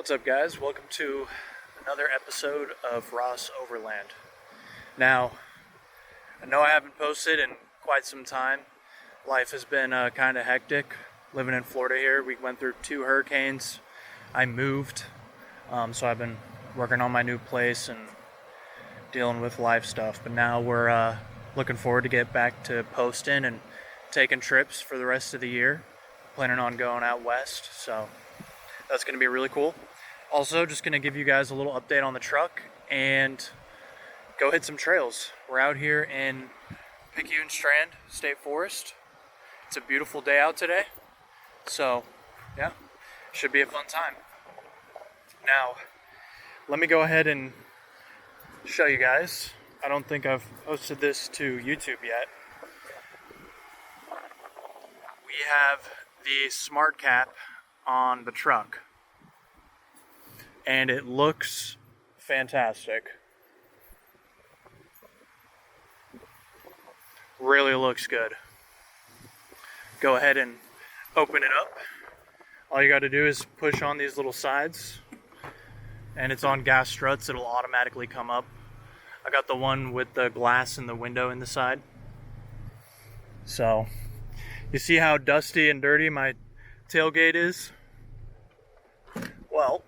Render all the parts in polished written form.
What's up, guys? Welcome to another episode of Ross Overland. Now, I know I haven't posted in quite some time. Life has been kind of hectic living in Florida here. We went through 2 hurricanes. I moved, so I've been working on my new place and dealing with life stuff. But now we're looking forward to get back to posting and taking trips for the rest of the year. Planning on going out west, so that's going to be really cool. Also, just going to give you guys a little update on the truck and go hit some trails. We're out here in Picayune, Strand State Forest. It's a beautiful day out today, so yeah, should be a fun time. Now, let me go ahead and show you guys. I don't think I've posted this to YouTube yet. We have the SmartCap on the truck, and it looks fantastic. Really looks good. Go ahead and open it up. All you got to do is push on these little sides, and it's on gas struts. It'll automatically come up. I got the one with the glass in the window in the side. So you see how dusty and dirty my tailgate is? Well,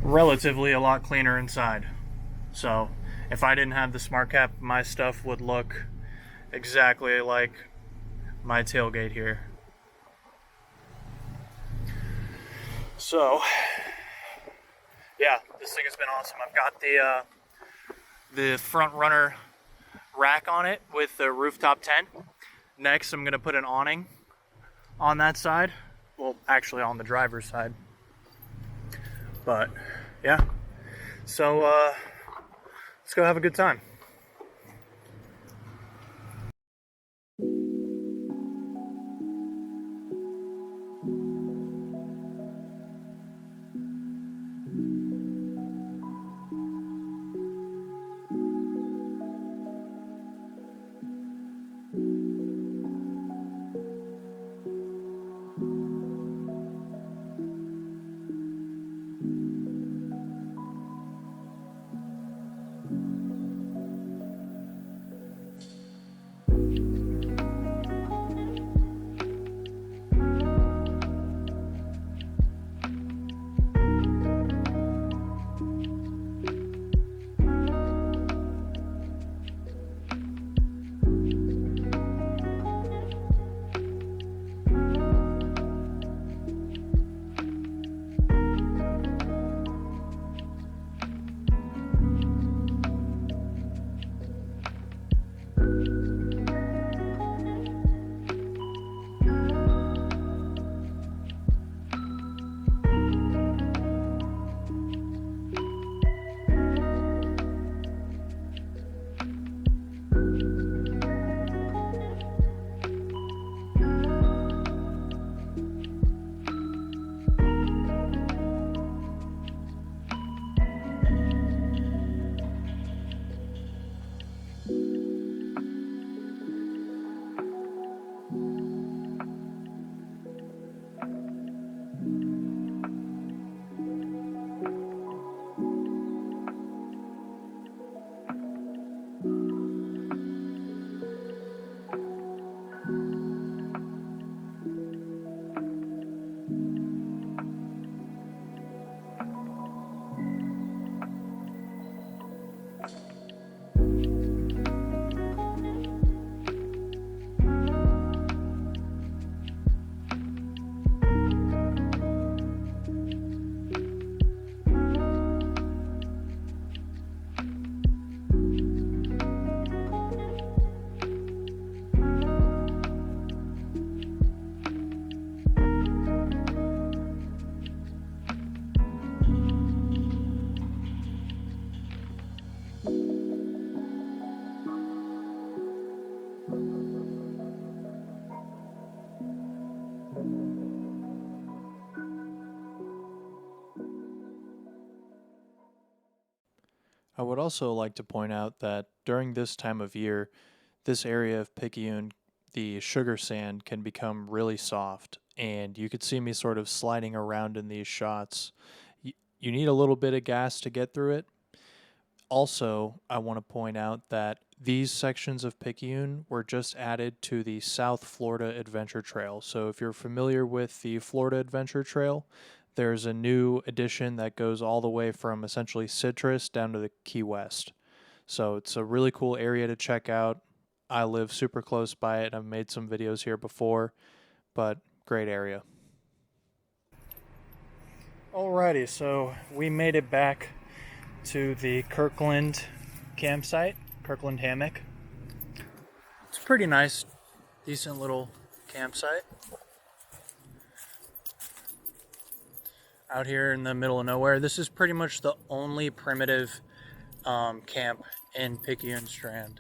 relatively a lot cleaner inside. So if I didn't have the SmartCap, my stuff would look exactly like my tailgate here. So yeah, this thing has been awesome. I've got the front runner rack on it with the rooftop tent. Next, I'm gonna put an awning on that side. Well, actually on the driver's side. But yeah, so let's go have a good time. I would also like to point out that during this time of year, this area of Picayune the sugar sand can become really soft, and you could see me sort of sliding around in these shots. You need a little bit of gas to get through it. Also, I want to point out that these sections of Picayune were just added to the South Florida Adventure Trail. So if you're familiar with the Florida Adventure Trail, there's a new addition that goes all the way from essentially Citrus down to the Key West. So it's a really cool area to check out. I live super close by it. I've made some videos here before, but great area. Alrighty, so we made it back to the Kirkland campsite, Kirkland Hammock. It's a pretty nice, decent little campsite. Out here in the middle of nowhere. This is pretty much the only primitive camp in Picayune Strand.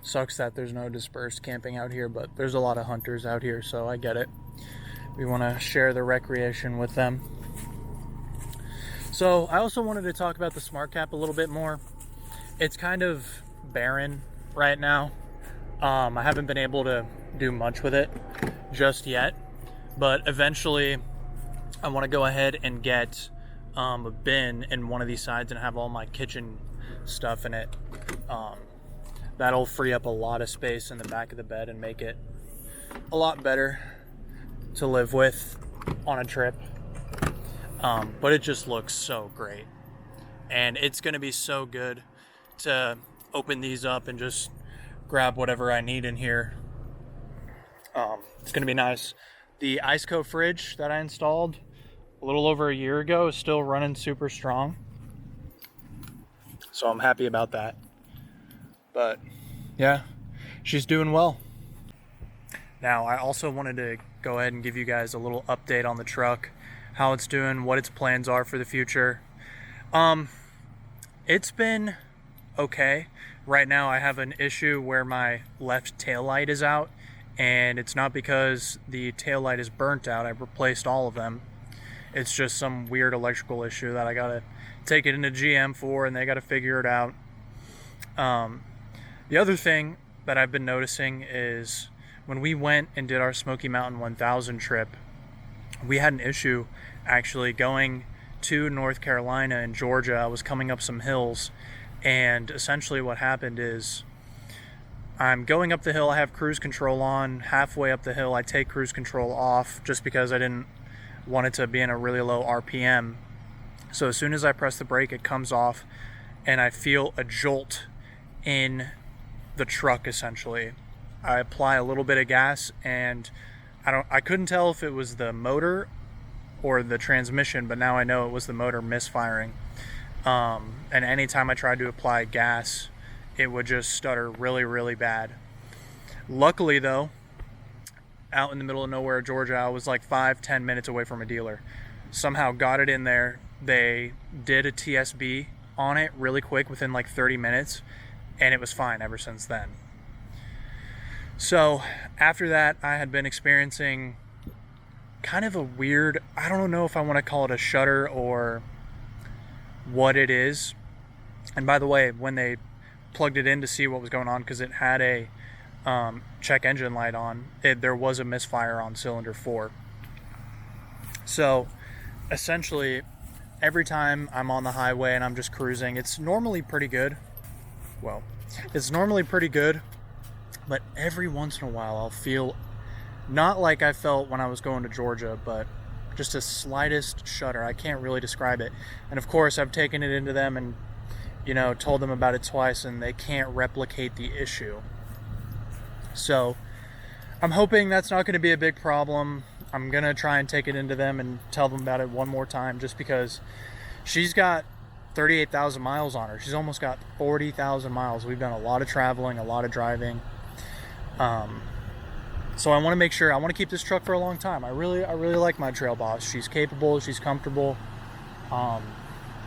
Sucks that there's no dispersed camping out here, but there's a lot of hunters out here, so I get it. We want to share the recreation with them. So I also wanted to talk about the SmartCap a little bit more. It's kind of barren right now. I haven't been able to do much with it just yet, but eventually I want to go ahead and get a bin in one of these sides and have all my kitchen stuff in it. That'll free up a lot of space in the back of the bed and make it a lot better to live with on a trip. But it just looks so great. And it's going to be so good to open these up and just grab whatever I need in here. It's going to be nice. The Iceco fridge that I installed a little over a year ago is still running super strong. So I'm happy about that. But yeah, she's doing well. Now, I also wanted to go ahead and give you guys a little update on the truck, how it's doing, what its plans are for the future. It's been okay. Right now I have an issue where my left taillight is out, and it's not because the taillight is burnt out. I replaced all of them. It's just some weird electrical issue that I gotta take it into GM for, and they gotta figure it out. The other thing that I've been noticing is when we went and did our Smoky Mountain 1000 trip, we had an issue actually going to North Carolina and Georgia. I was coming up some hills, and essentially what happened is I'm going up the hill, I have cruise control on. Halfway up the hill, I take cruise control off just because I didn't want it to be in a really low RPM. So as soon as I press the brake, it comes off, and I feel a jolt in the truck essentially. I apply a little bit of gas, and I couldn't tell if it was the motor or the transmission, but now I know it was the motor misfiring. And anytime I tried to apply gas, it would just stutter really, really bad. Luckily though, out in the middle of nowhere, Georgia, I was like 5-10 minutes away from a dealer. Somehow got it in there. They did a TSB on it really quick within like 30 minutes, and it was fine ever since then. So after that, I had been experiencing kind of a weird, I don't know if I want to call it a shudder or what it is. And by the way, when they plugged it in to see what was going on, because it had a check engine light on, there was a misfire on cylinder 4. So essentially, every time I'm on the highway and I'm just cruising, it's normally pretty good. Well, it's normally pretty good, but every once in a while I'll feel, not like I felt when I was going to Georgia, but just a slightest shudder. I can't really describe it. And of course, I've taken it into them and, told them about it twice, and they can't replicate the issue. So I'm hoping that's not going to be a big problem. I'm going to try and take it into them and tell them about it one more time, just because she's got 38,000 miles on her. She's almost got 40,000 miles. We've done a lot of traveling, a lot of driving. So I want to make sure, I want to keep this truck for a long time. I really like my Trail Boss. She's capable, she's comfortable.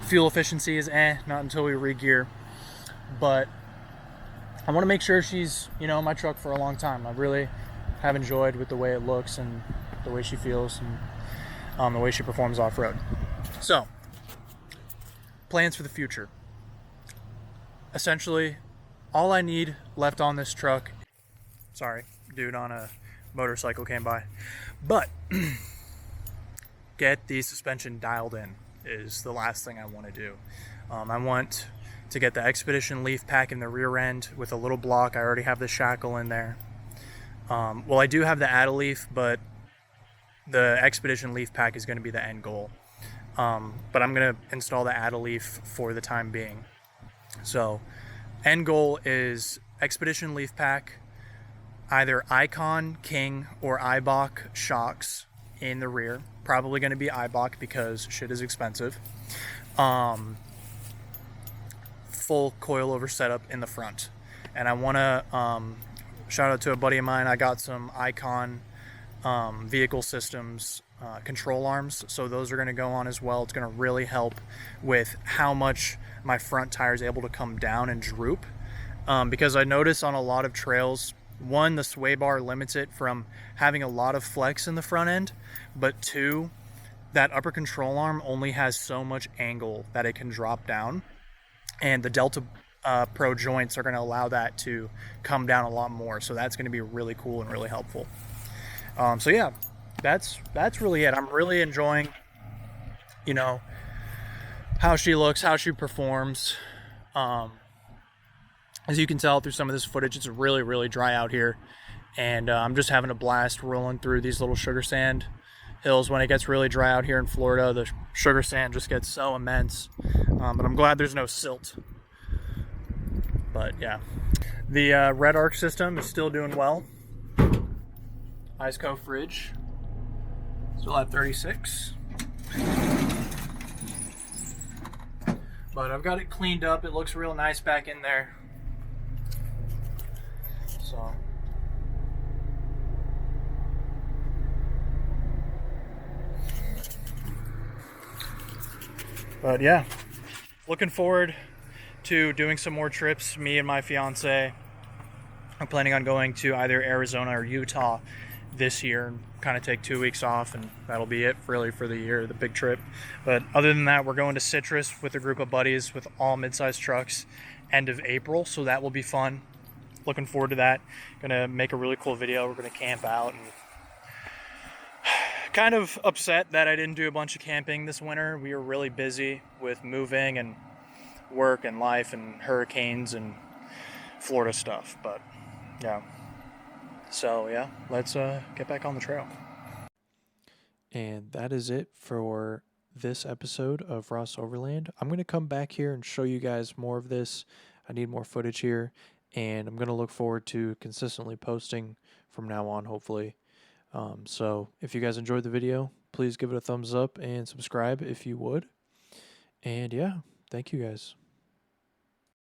Fuel efficiency is not until we re-gear. But I want to make sure she's, my truck for a long time. I really have enjoyed with the way it looks and the way she feels and the way she performs off-road. So, plans for the future. Essentially, all I need left on this truck Sorry, dude on a motorcycle came by. But get the suspension dialed in is the last thing I want to do. I want to get the Expedition leaf pack in the rear end with a little block. I already have the shackle in there. Well, I do have the Add-A-Leaf, but the Expedition leaf pack is going to be the end goal. But I'm going to install the Add-A-Leaf for the time being. So end goal is Expedition leaf pack, either Icon, King, or Eibach shocks in the rear. Probably going to be Eibach because shit is expensive. Full coilover setup in the front. And I want to shout out to a buddy of mine. I got some Icon vehicle systems control arms, so those are going to go on as well. It's going to really help with how much my front tire is able to come down and droop, because I notice on a lot of trails, one, the sway bar limits it from having a lot of flex in the front end, but two, that upper control arm only has so much angle that it can drop down, and the Delta Pro joints are going to allow that to come down a lot more, so that's going to be really cool and really helpful. So yeah, that's really it. I'm really enjoying, you know, how she looks, how she performs. As you can tell through some of this footage, it's really dry out here, and I'm just having a blast rolling through these little sugar sand hills. When it gets really dry out here in Florida, the sugar sand just gets so immense, but I'm glad there's no silt. But yeah, the red arc system is still doing well. Iceco fridge still at 36, but I've got it cleaned up. It looks real nice back in there. So but yeah, looking forward to doing some more trips. Me and my fiance, I'm planning on going to either Arizona or Utah this year and kind of take 2 weeks off, and that'll be it really for the year, the big trip. But other than that, we're going to Citrus with a group of buddies with all mid-sized trucks end of April, so that will be fun. Looking forward to that. Gonna make a really cool video. We're gonna camp out, and kind of upset that I didn't do a bunch of camping this winter. We were really busy with moving and work and life and hurricanes and Florida stuff, but yeah. So yeah, let's get back on the trail. And that is it for this episode of Ross Overland. I'm going to come back here and show you guys more of this. I need more footage here, and I'm going to look forward to consistently posting from now on, hopefully. So if you guys enjoyed the video, please give it a thumbs up and subscribe if you would. And yeah, thank you guys.